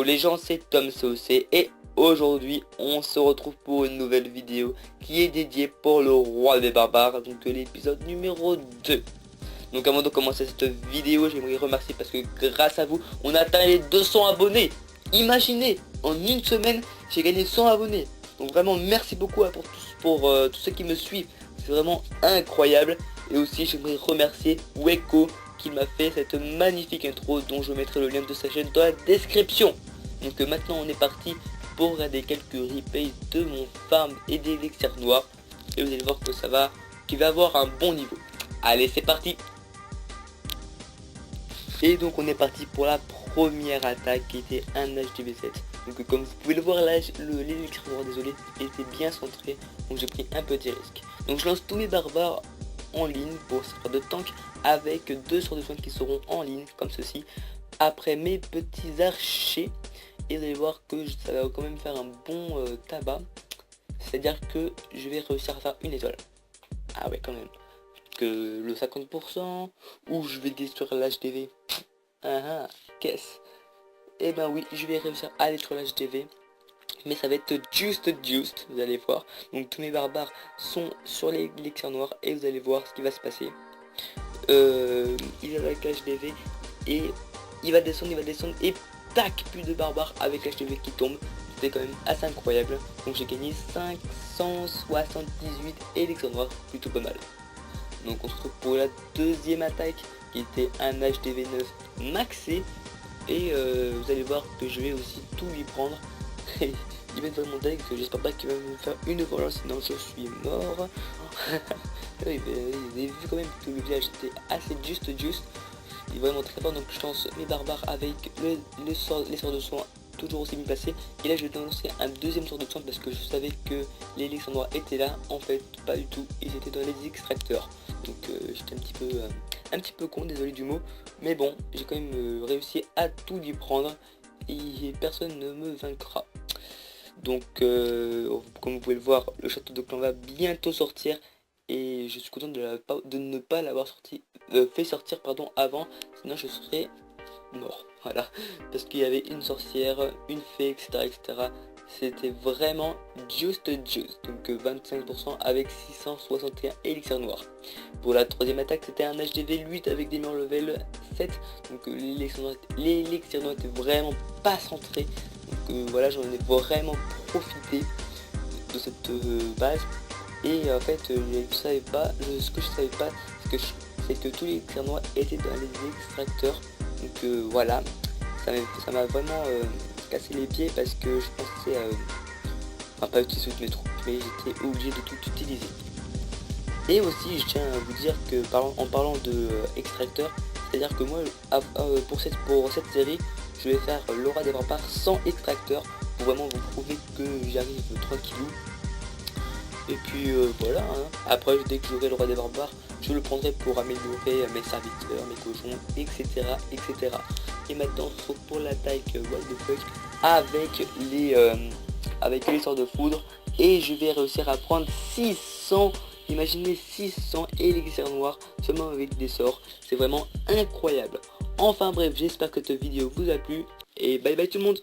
les gens, c'est Tom COC et aujourd'hui on se retrouve pour une nouvelle vidéo qui est dédiée pour le roi des barbares, donc l'épisode numéro 2. Donc avant de commencer cette vidéo, j'aimerais remercier parce que grâce à vous, on a atteint les 200 abonnés. Imaginez, en une semaine, j'ai gagné 100 abonnés. Donc vraiment merci beaucoup pour tous ceux qui me suivent, c'est vraiment incroyable. Et aussi j'aimerais remercier Weko qui m'a fait cette magnifique intro dont je mettrai le lien de sa chaîne dans la description. Donc maintenant on est parti pour regarder quelques replays de mon farm et des élixirs noirs. Et vous allez voir que qu'il va avoir un bon niveau. Allez, c'est parti. Et donc on est parti pour la première attaque qui était un HDV7. Donc comme vous pouvez le voir, l'élixir noir, désolé, était bien centré. Donc j'ai pris un petit risque. Donc je lance tous mes barbares en ligne pour servir de tank avec 2 sorts de soins qui seront en ligne comme ceci. Après mes petits archers. Et vous allez voir que ça va quand même faire un bon tabac. C'est à dire que je vais réussir à faire une étoile. Ah ouais, quand même. Que le 50% ou je vais détruire l'HDV. Ah, qu'est-ce? Et ben oui, je vais réussir à détruire l'HDV. Mais ça va être juste, vous allez voir. Donc tous mes barbares sont sur les élixirs noirs et vous allez voir ce qui va se passer. Il est avec l'HDV et il va descendre et tac, plus de barbares avec l'HDV qui tombe. C'était quand même assez incroyable. Donc j'ai gagné 578 élixirs noirs, plutôt pas mal. Donc on se retrouve pour la deuxième attaque qui était un HDV 9 maxé. Et vous allez voir que je vais aussi tout lui prendre. Il va être vraiment dingue, j'espère pas qu'il va me faire une volée, sinon je suis mort. Vous avez vu quand même que le village était assez juste. Il est vraiment très fort, donc je lance mes barbares avec les sorts de soins toujours aussi bien placés. Et là je vais lancer un deuxième sort de soins parce que je savais que les élixirs noirs étaient là. En fait pas du tout, ils étaient dans les extracteurs. Donc j'étais un petit peu con, désolé du mot. Mais bon, j'ai quand même réussi à tout lui prendre. Et personne ne me vaincra. Donc comme vous pouvez le voir, le château de clan va bientôt sortir. Et je suis content de ne pas l'avoir fait sortir avant, sinon je serais mort. Voilà, parce qu'il y avait une sorcière, une fée, etc. C'était vraiment juste. Donc 25% avec 661 élixirs noirs. Pour la troisième attaque, c'était un HDV 8 avec des murs level 7. Donc l'élixir noir était vraiment pas centré. Donc voilà, j'en ai vraiment profité de cette base. Et en fait, ce que je savais pas, c'est que tous les élixirs noirs étaient dans les extracteurs. Donc voilà, ça m'a vraiment cassé les pieds parce que je pensais enfin pas utiliser toutes mes troupes, mais j'étais obligé de tout utiliser. Et aussi je tiens à vous dire que en parlant de extracteur, c'est à dire que moi pour cette série je vais faire l'aura des barbares sans extracteur pour vraiment vous prouver que j'arrive tranquillou. Et puis voilà, hein. Après dès que j'aurai le roi des barbares, je le prendrai pour améliorer mes serviteurs, mes cochons, etc. Et maintenant on se retrouve pour l'attaque what the fuck avec les sorts de foudre. Et je vais réussir à prendre 600, imaginez 600 élixirs noirs seulement avec des sorts. C'est vraiment incroyable. Enfin bref, j'espère que cette vidéo vous a plu. Et bye bye tout le monde.